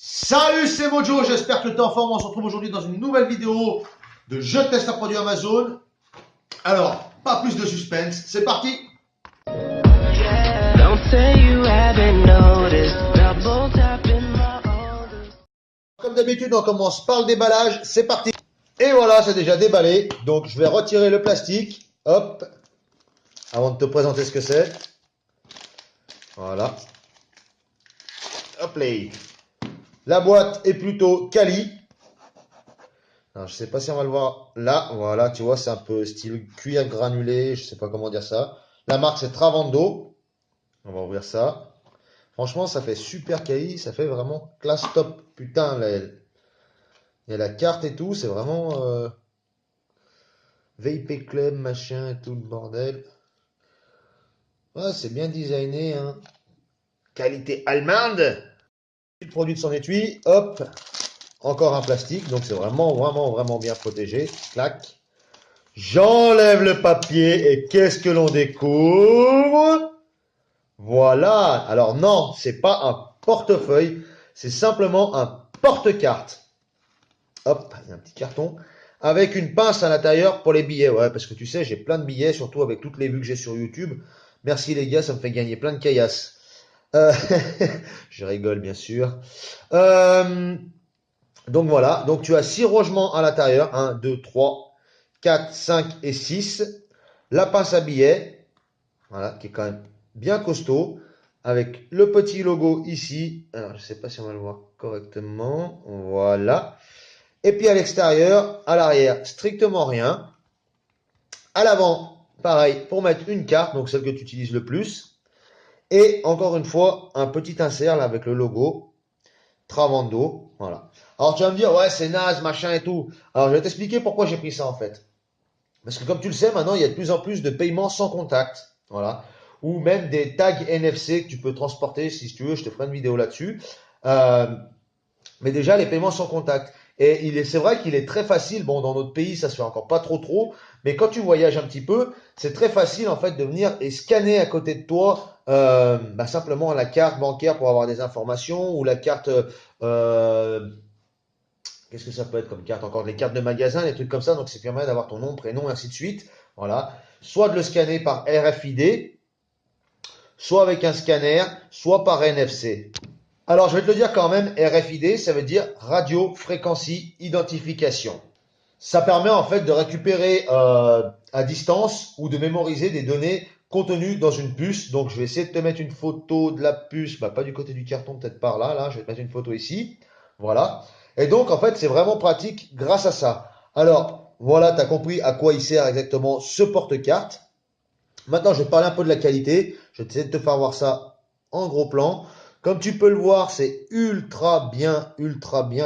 Salut, c'est Mojo, j'espère que tu es en forme. On se retrouve aujourd'hui dans une nouvelle vidéo de Je teste un produit Amazon. Alors, pas plus de suspense, c'est parti. Comme d'habitude, on commence par le déballage, c'est parti. Et voilà, c'est déjà déballé. Donc, je vais retirer le plastique. Hop, avant de te présenter ce que c'est. Voilà. Hop là. La boîte est plutôt quali. Alors, je sais pas si on va le voir là. Voilà, tu vois, c'est un peu style cuir granulé. Je sais pas comment dire ça. La marque, c'est Travando. On va ouvrir ça. Franchement, ça fait super quali. Ça fait vraiment classe top. Putain, là, il y a la carte et tout. C'est vraiment VIP Club, machin et tout le bordel. Ouais, c'est bien designé, hein. Qualité allemande. Le produit de son étui. Hop. Encore un plastique. Donc, c'est vraiment bien protégé. Clac. J'enlève le papier et qu'est-ce que l'on découvre? Voilà. Alors non, c'est pas un portefeuille, c'est simplement un porte-carte. Hop, il y a un petit carton avec une pince à l'intérieur pour les billets. Ouais, parce que tu sais, j'ai plein de billets, surtout avec toutes les vues que j'ai sur YouTube. Merci les gars, ça me fait gagner plein de caillasses. Euh, je rigole bien sûr. Donc voilà, donc tu as 6 rangements à l'intérieur. 1, 2, 3, 4, 5 et 6. La pince à billets, voilà, qui est quand même bien costaud, avec le petit logo ici. Alors, je ne sais pas si on va le voir correctement. Voilà. Et puis à l'extérieur, à l'arrière, strictement rien. À l'avant, pareil, pour mettre une carte, donc celle que tu utilises le plus. Et encore une fois, un petit insert là avec le logo Travando. Voilà. Alors tu vas me dire, ouais, c'est naze, machin et tout. Alors je vais t'expliquer pourquoi j'ai pris ça en fait. Parce que comme tu le sais, maintenant, il y a de plus en plus de paiements sans contact. Voilà. Ou même des tags NFC que tu peux transporter si tu veux. Je te ferai une vidéo là-dessus. Euh, mais déjà, les paiements sans contact. Et c'est vrai qu'il est très facile. Bon, dans notre pays, ça se fait encore pas trop. Mais quand tu voyages un petit peu, c'est très facile en fait de venir et scanner à côté de toi simplement la carte bancaire pour avoir des informations ou la carte qu'est-ce que ça peut être comme carte encore? Les cartes de magasin, les trucs comme ça. Donc, c'est permet d'avoir ton nom, prénom, ainsi de suite. Voilà. Soit de le scanner par RFID, soit avec un scanner, soit par NFC. Alors, je vais te le dire quand même, RFID, ça veut dire Radio Frequency Identification. Ça permet en fait de récupérer à distance ou de mémoriser des données contenues dans une puce. Donc, je vais essayer de te mettre une photo de la puce, pas du côté du carton, peut-être par là. Là, je vais te mettre une photo ici. Voilà. Et donc, en fait, c'est vraiment pratique grâce à ça. Alors, voilà, tu as compris à quoi il sert exactement ce porte-carte. Maintenant, je vais te parler un peu de la qualité. Je vais essayer de te faire voir ça en gros plan. Comme tu peux le voir, c'est ultra bien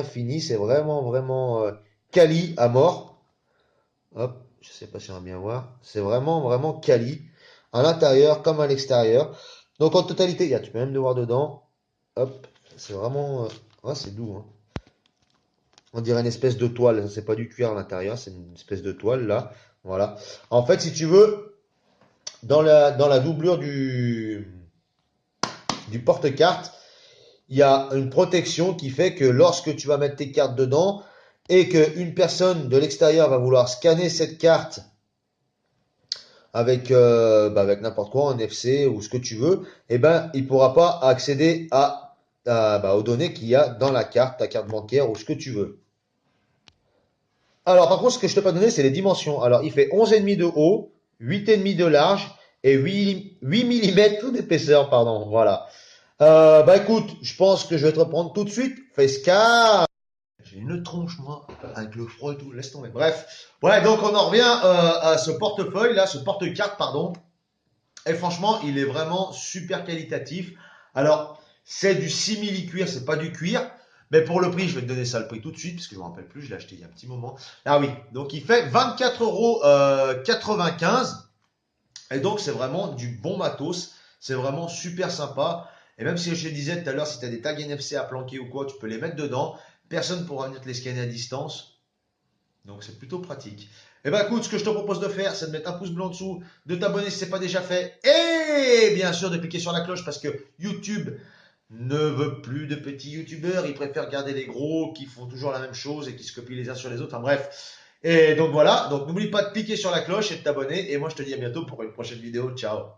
fini. C'est vraiment quali à mort. Hop, je sais pas si on va bien voir. C'est vraiment quali. À l'intérieur comme à l'extérieur. Donc en totalité, tu peux même le voir dedans. Hop, c'est vraiment... ouais, c'est doux, hein. On dirait une espèce de toile. C'est pas du cuir à l'intérieur, c'est une espèce de toile là. Voilà. En fait, si tu veux, dans la doublure du porte-carte, il y a une protection qui fait que lorsque tu vas mettre tes cartes dedans et qu'une personne de l'extérieur va vouloir scanner cette carte avec n'importe quoi, un NFC ou ce que tu veux, eh ben, il ne pourra pas accéder aux données qu'il y a dans la carte, ta carte bancaire ou ce que tu veux. Alors, par contre, ce que je ne t'ai pas donné, c'est les dimensions. Alors, il fait 11,5 de haut, 8,5 de large et 8 mm d'épaisseur, pardon. Voilà. Écoute, je pense que je vais te reprendre tout de suite. Facecam. J'ai une tronche, moi, avec le froid et tout. Laisse tomber. Bref. Ouais, donc on en revient à ce portefeuille, là, ce porte-carte, pardon. Et franchement, il est vraiment super qualitatif. Alors, c'est du simili-cuir, c'est pas du cuir. Mais pour le prix, je vais te donner ça le prix tout de suite, parce que je ne me rappelle plus, je l'ai acheté il y a un petit moment. Ah oui, donc il fait 24,95 €. Et donc, c'est vraiment du bon matos. C'est vraiment super sympa. Et même si je te disais tout à l'heure, si tu as des tags NFC à planquer ou quoi, tu peux les mettre dedans. Personne ne pourra venir te les scanner à distance. Donc, c'est plutôt pratique. Et écoute, ce que je te propose de faire, c'est de mettre un pouce bleu en dessous, de t'abonner si ce n'est pas déjà fait. Et bien sûr, de cliquer sur la cloche parce que YouTube ne veut plus de petits youtubeurs, il préfère garder les gros qui font toujours la même chose et qui se copient les uns sur les autres. Enfin bref. Et donc voilà, donc n'oublie pas de cliquer sur la cloche et de t'abonner. Et moi je te dis à bientôt pour une prochaine vidéo. Ciao.